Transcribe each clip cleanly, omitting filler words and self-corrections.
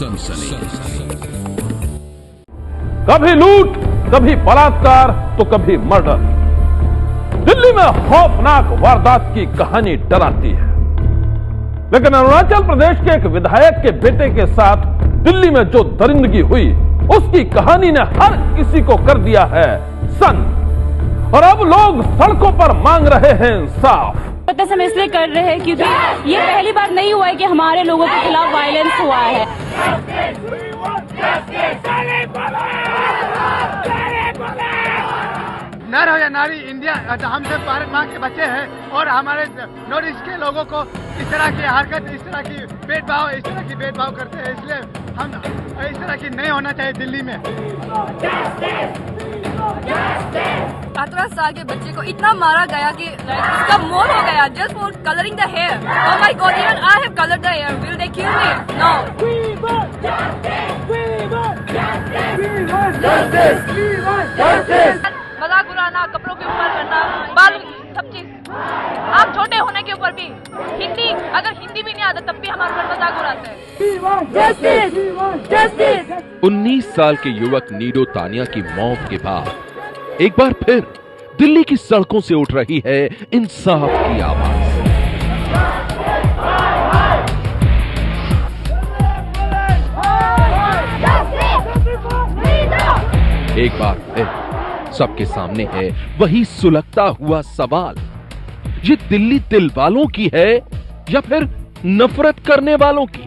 सनसनी। कभी लूट, कभी बलात्कार, तो कभी मर्डर। दिल्ली में खौफनाक वारदात की कहानी डराती है, लेकिन अरुणाचल प्रदेश के एक विधायक के बेटे के साथ दिल्ली में जो दरिंदगी हुई, उसकी कहानी ने हर किसी को कर दिया है सन्न। और अब लोग सड़कों पर मांग रहे हैं इंसाफ। प्रोटेस्ट हम इसलिए कर रहे हैं क्योंकि ये पहली बार नहीं हुआ है कि हमारे लोगों के खिलाफ वायलेंस हुआ है। नर हो या नारी, इंडिया हमसे भारत माँ के बच्चे हैं और हमारे नॉर्थ ईस्ट के लोगों को इस तरह की हरकत, इस तरह की भेदभाव करते हैं, इसलिए हम इस तरह की नहीं होना चाहिए दिल्ली में। 18 साल के बच्चे को इतना मारा गया कि उसका मौत हो गया just for colouring the hair. Oh my god, even I have coloured the hair, will they kill me? No. मजाक उड़ाना, कपड़ों के ऊपर करना, बाल, सब चीज। आप छोटे होने के ऊपर भी हिंदी, अगर हिंदी भी नहीं आता तब भी हमारे ऊपर मजाक उड़ाते हैं। 19 साल के युवक नीडो तानिया की मौत के बाद एक बार फिर दिल्ली की सड़कों से उठ रही है इंसाफ की आवाज। एक बार फिर सबके सामने है वही सुलगता हुआ सवाल, ये दिल्ली दिल वालों की है या फिर नफरत करने वालों की?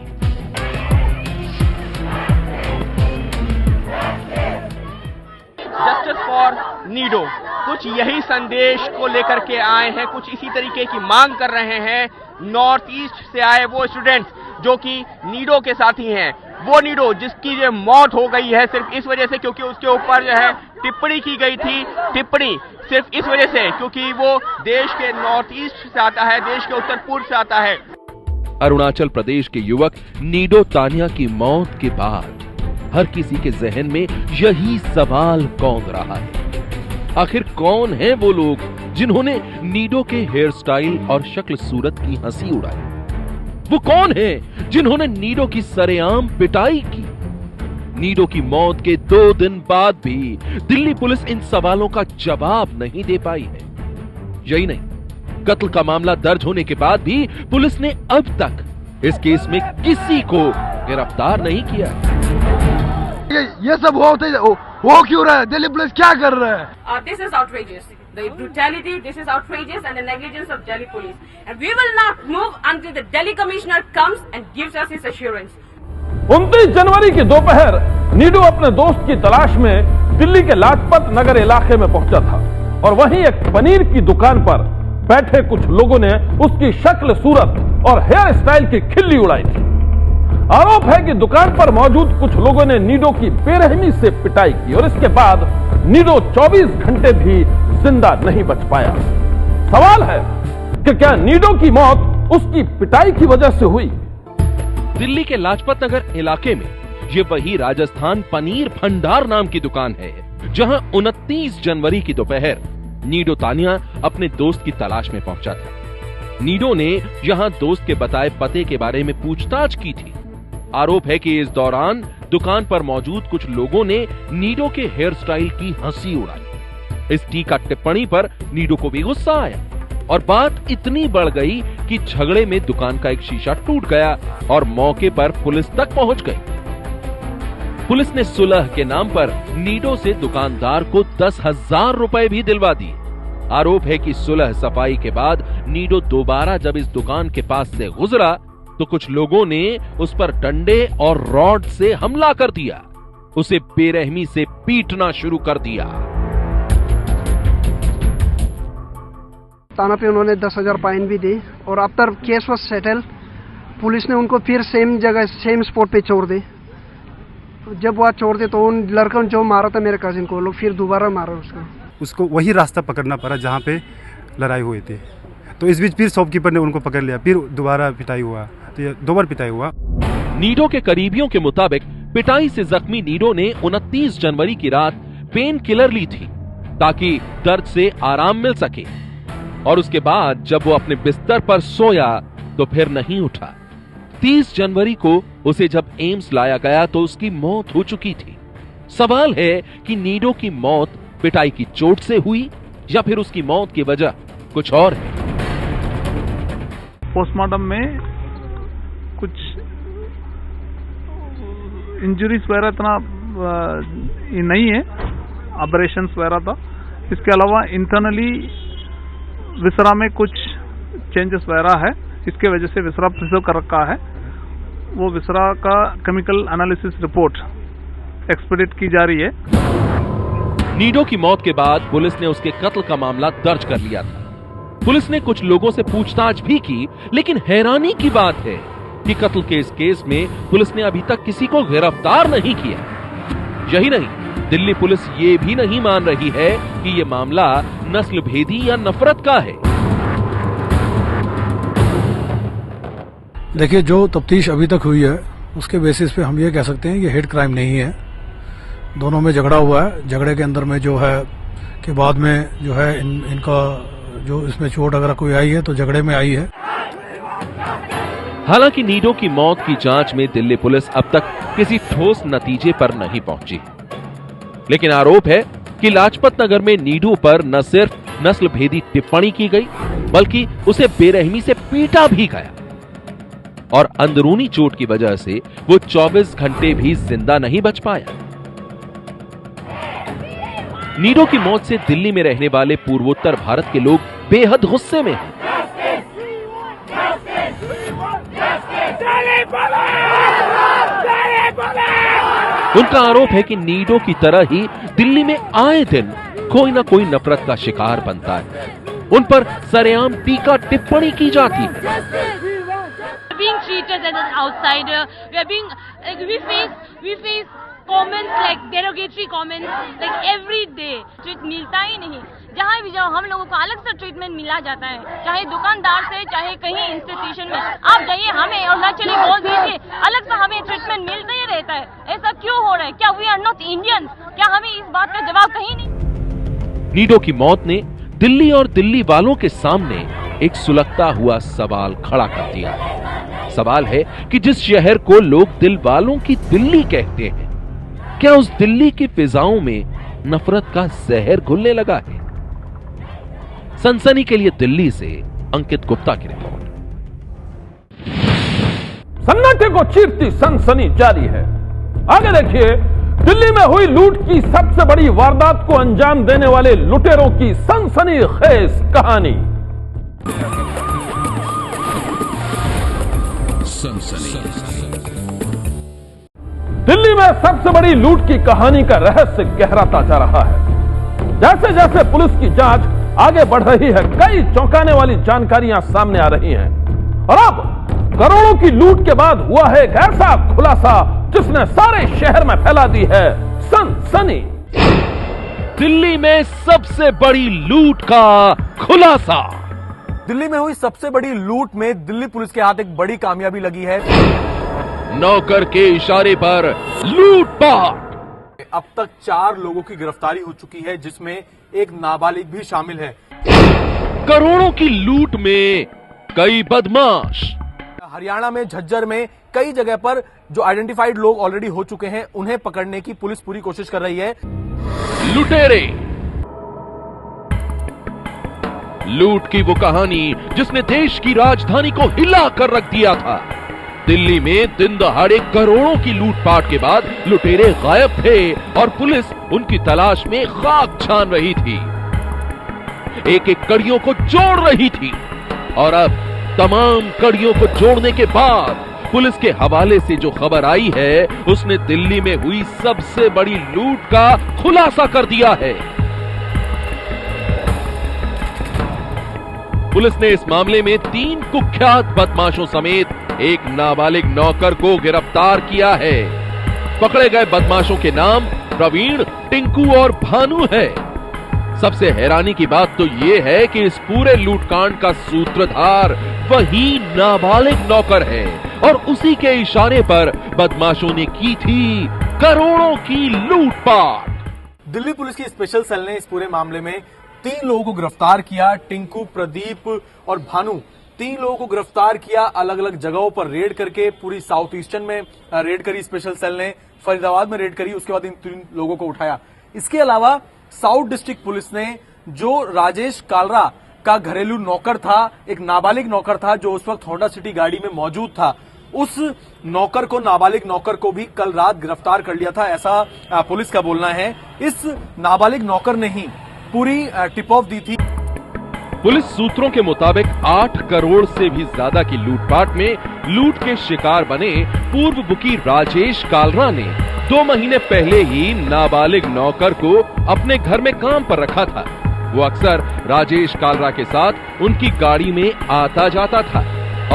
जस्टिस फॉर नीडो कुछ यही संदेश को लेकर के आए हैं, कुछ इसी तरीके की मांग कर रहे हैं नॉर्थ ईस्ट से आए वो स्टूडेंट्स जो कि नीडो के साथी हैं। वो नीडो जिसकी ये मौत हो गई है सिर्फ इस वजह से क्योंकि उसके ऊपर जो है टिप्पणी की गई थी, टिप्पणी सिर्फ इस वजह से क्योंकि वो देश के नॉर्थ ईस्ट से आता है, देश के उत्तर पूर्व से आता है। अरुणाचल प्रदेश के युवक नीडो तानिया की मौत के बाद हर किसी के जहन में यही सवाल कौंध रहा है, आखिर कौन है वो लोग जिन्होंने नीडो के हेयर स्टाइल और शक्ल सूरत की हंसी उड़ाई? वो कौन है जिन्होंने नीडो की सरेआम पिटाई की? नीडो की मौत के 2 दिन बाद भी दिल्ली पुलिस इन सवालों का जवाब नहीं दे पाई है। यही नहीं, कत्ल का मामला दर्ज होने के बाद भी पुलिस ने अब तक इस केस में किसी को गिरफ्तार नहीं किया। ये सब हो क्यों रहा है? दिल्ली पुलिस क्या कर रहा है? This is outrageous. The brutality, this is outrageous, and the negligence of Delhi police. And we will not move until the Delhi commissioner comes and gives us his assurance. 29 जनवरी की दोपहर नीडो अपने दोस्त की तलाश में दिल्ली के लाजपत नगर इलाके में पहुंचा था और वहीं एक पनीर की दुकान पर बैठे कुछ लोगों ने उसकी शक्ल सूरत और हेयर स्टाइल की खिल्ली उड़ाई थी। आरोप है कि दुकान पर मौजूद कुछ लोगों ने नीडो की बेरहमी से पिटाई की और इसके बाद नीडो 24 घंटे भी जिंदा नहीं बच पाया। सवाल है कि क्या नीडो की मौत उसकी पिटाई की वजह से हुई? दिल्ली के लाजपत नगर इलाके में ये वही राजस्थान पनीर भंडार नाम की दुकान है जहां 29 जनवरी की दोपहर नीडो तानिया अपने दोस्त की तलाश में पहुंचा था। नीडो ने यहां दोस्त के बताए पते के बारे में पूछताछ की थी। आरोप है कि इस दौरान दुकान पर मौजूद कुछ लोगों ने नीडो के हेयर स्टाइल की हंसी उड़ाई। इस टीका टिप्पणी पर नीडो को भी गुस्सा आया और बात इतनी बढ़ गई कि झगड़े में दुकान का एक शीशा टूट गया और मौके पर पुलिस तक पहुंच गई। पुलिस ने सुलह के नाम पर नीडो से दुकानदार को 10,000 रुपए भी दिलवा दिए। आरोप है कि सुलह सफाई के बाद नीडो दोबारा जब इस दुकान के पास से गुजरा तो कुछ लोगों ने उस पर डंडे और रॉड से हमला कर दिया, उसे बेरहमी से पीटना शुरू कर दिया। थाना पे उन्होंने 10,000 फाइन भी दी और after case was settle police ने उनको फिर सेम जगह सेम स्पॉट पे छोड़ दी। जब वहाँ छोड़ दे तो उन लड़कों ने जो मारा था मेरे कजिन को, लोग फिर दोबारा मारा उसको वही रास्ता पकड़ना पड़ा जहाँ पे लड़ाई हुई थी। तो इस बीच फिर शॉपकीपर ने उनको पकड़ लिया, फिर दोबारा पिटाई हुआ, तो ये 2 बार पिटाई हुआ। नीडो के करीबियों के मुताबिक पिटाई से जख्मी नीडो ने 29 जनवरी की रात पेन किलर ली थी ताकि दर्द से आराम मिल सके और उसके बाद जब वो अपने बिस्तर पर सोया तो फिर नहीं उठा। 30 जनवरी को उसे जब एम्स लाया गया तो उसकी मौत हो चुकी थी। सवाल है कि नीडो की मौत पिटाई की चोट से हुई या फिर उसकी मौत की वजह कुछ और है। पोस्टमार्टम में कुछ इंजरीज वगैरह इतना नहीं है, ऑपरेशंस वगैरह था। इसके अलावा इंटरनली विसरा में कुछ चेंजेस वगैरह है, इसके वजह से विसरा प्रिजर्व कर रखा है। वो विसरा का केमिकल एनालिसिस रिपोर्ट एक्सपेडिट की जा रही है। नीडो की मौत के बाद पुलिस ने उसके कत्ल का मामला दर्ज कर लिया था। पुलिस ने कुछ लोगों से पूछताछ भी की, लेकिन हैरानी की बात है कि कत्ल के इस केस में पुलिस ने अभी तक किसी को गिरफ्तार नहीं किया। यही नहीं, दिल्ली पुलिस ये भी नहीं मान रही है कि यह मामला नस्ल भेदी या नफरत का है। देखिए, जो तफ्तीश अभी तक हुई है उसके बेसिस पे हम ये कह सकते हैं कि हेट क्राइम नहीं है। दोनों में झगड़ा हुआ है, झगड़े के अंदर में जो है कि बाद में जो है इनका जो इसमें चोट अगर कोई आई है तो झगड़े में आई है। हालांकि नीडो की मौत की जांच में दिल्ली पुलिस अब तक किसी ठोस नतीजे पर नहीं पहुंची, लेकिन आरोप है कि लाजपत नगर में नीडो पर न सिर्फ नस्ल भेदी टिप्पणी की गई बल्कि उसे बेरहमी से पीटा भी गया और अंदरूनी चोट की वजह से वो 24 घंटे भी जिंदा नहीं बच पाया। नीडो की मौत से दिल्ली में रहने वाले पूर्वोत्तर भारत के लोग बेहद गुस्से में हैं। उनका आरोप है कि नीडो की तरह ही दिल्ली में आए दिन कोई ना कोई नफरत का शिकार बनता है। उन पर सरेआम टीका टिप्पणी की जाती है। Being treated as an outsider, we face comments like derogatory comments like every day. Treat मिलता ही नहीं, जहाँ भी जाओ हम लोगों को अलग से ट्रीटमेंट मिला जाता है, चाहे दुकानदार से चाहे कहीं इंस्टीट्यूशन में आप जाइए हमें और नेचुरली बोल दीजिए अलग से हमें ट्रीटमेंट मिलता ही रहता है। ऐसा क्यों हो रहा है? क्या वी आर नॉट इंडियंस? क्या हमें इस बात का जवाब कहीं नहीं? नीडो की मौत ने दिल्ली और दिल्ली वालों के सामने एक सुलगता हुआ सवाल खड़ा कर दिया है। सवाल है कि जिस शहर को लोग दिल वालों की दिल्ली कहते हैं, क्या उस दिल्ली की फिजाओं में नफरत का जहर घुलने लगा है? सनसनी के लिए दिल्ली से अंकित गुप्ता की रिपोर्ट। सन्नाटे को चीरती सनसनी जारी है। आगे देखिए, दिल्ली में हुई लूट की सबसे बड़ी वारदात को अंजाम देने वाले लुटेरों की सनसनीखेज कहानी। दिल्ली में सबसे बड़ी लूट की कहानी का रहस्य गहराता जा रहा है। जैसे जैसे पुलिस की जांच आगे बढ़ रही है, कई चौंकाने वाली जानकारियां सामने आ रही हैं। और अब करोड़ों की लूट के बाद हुआ है एक ऐसा खुलासा जिसने सारे शहर में फैला दी है सनसनी। दिल्ली में सबसे बड़ी लूट का खुलासा। दिल्ली में हुई सबसे बड़ी लूट में दिल्ली पुलिस के हाथ एक बड़ी कामयाबी लगी है। नौकर के इशारे पर लूटपाट। अब तक 4 लोगों की गिरफ्तारी हो चुकी है, जिसमें एक नाबालिग भी शामिल है। करोड़ों की लूट में कई बदमाश। हरियाणा में झज्जर में कई जगह पर जो आइडेंटिफाइड लोग ऑलरेडी हो चुके हैं, उन्हें पकड़ने की पुलिस पूरी कोशिश कर रही है। लुटेरे। लूट की वो कहानी जिसने देश की राजधानी को हिला कर रख दिया था। दिल्ली में दिन दहाड़े करोड़ों की लूटपाट के बाद लुटेरे गायब थे और पुलिस उनकी तलाश में खाक छान रही थी, एक एक कड़ियों को जोड़ रही थी। और अब तमाम कड़ियों को जोड़ने के बाद पुलिस के हवाले से जो खबर आई है, उसने दिल्ली में हुई सबसे बड़ी लूट का खुलासा कर दिया है। पुलिस ने इस मामले में 3 कुख्यात बदमाशों समेत एक नाबालिग नौकर को गिरफ्तार किया है। पकड़े गए बदमाशों के नाम प्रवीण, टिंकू और भानु है। सबसे हैरानी की बात तो यह है कि इस पूरे लूटकांड का सूत्रधार वही नाबालिग नौकर है और उसी के इशारे पर बदमाशों ने की थी करोड़ों की लूटपाट। दिल्ली पुलिस की स्पेशल सेल ने इस पूरे मामले में 3 लोगों को गिरफ्तार किया। टिंकू, प्रदीप और भानु, 3 लोगों को गिरफ्तार किया, अलग अलग जगहों पर रेड करके। पूरी साउथ ईस्टर्न में रेड करी स्पेशल सेल ने, फरीदाबाद में रेड करी, उसके बाद इन 3 लोगों को उठाया। इसके अलावा साउथ डिस्ट्रिक्ट पुलिस ने जो राजेश कालरा का घरेलू नौकर था, एक नाबालिग नौकर था जो उस वक्त होंडा सिटी गाड़ी में मौजूद था, उस नौकर को, नाबालिग नौकर को भी कल रात गिरफ्तार कर लिया था, ऐसा पुलिस का बोलना है। इस नाबालिग नौकर ने ही पूरी टिप ऑफ दी थी। पुलिस सूत्रों के मुताबिक 8 करोड़ से भी ज्यादा की लूटपाट में लूट के शिकार बने पूर्व बुकी राजेश कालरा ने 2 महीने पहले ही नाबालिग नौकर को अपने घर में काम पर रखा था। वो अक्सर राजेश कालरा के साथ उनकी गाड़ी में आता जाता था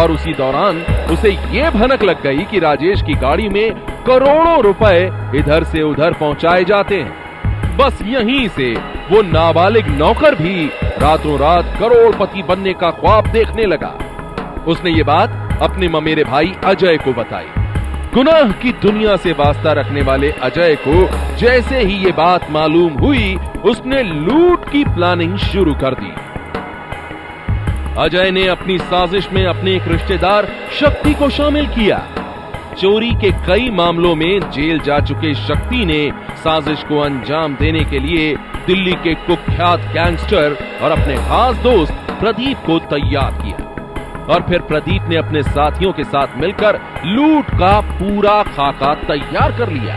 और उसी दौरान उसे ये भनक लग गई कि राजेश की गाड़ी में करोड़ों रुपए इधर से उधर पहुंचाए जाते हैं। बस यहीं से वो नाबालिग नौकर भी रातों रात करोड़पति बनने का ख्वाब देखने लगा। उसने ये बात अपने ममेरे भाई अजय को बताई। गुनाह की दुनिया से वास्ता रखने वाले अजय को जैसे ही ये बात मालूम हुई, उसने लूट की प्लानिंग शुरू कर दी। अजय ने अपनी साजिश में अपने एक रिश्तेदार शक्ति को शामिल किया। चोरी के कई मामलों में जेल जा चुके शक्ति ने साजिश को अंजाम देने के लिए दिल्ली के कुख्यात गैंगस्टर और अपने खास दोस्त प्रदीप को तैयार किया और फिर प्रदीप ने अपने साथियों के साथ मिलकर लूट का पूरा खाका तैयार कर लिया।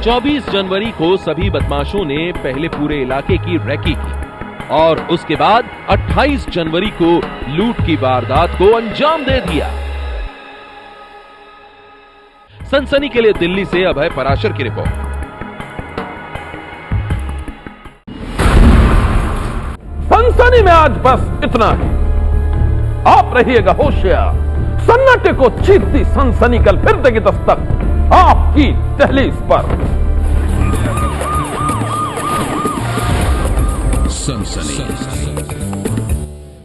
24 जनवरी को सभी बदमाशों ने पहले पूरे इलाके की रेकी की और उसके बाद 28 जनवरी को लूट की वारदात को अंजाम दे दिया। सनसनी के लिए दिल्ली से अभय पराशर की रिपोर्ट। सनसनी में आज बस इतना ही। आप रहिएगा होशियार। सन्नाटे को चीरती सनसनी कल फिर देगी दस्तक आपकी दहलीज पर। सनसनी।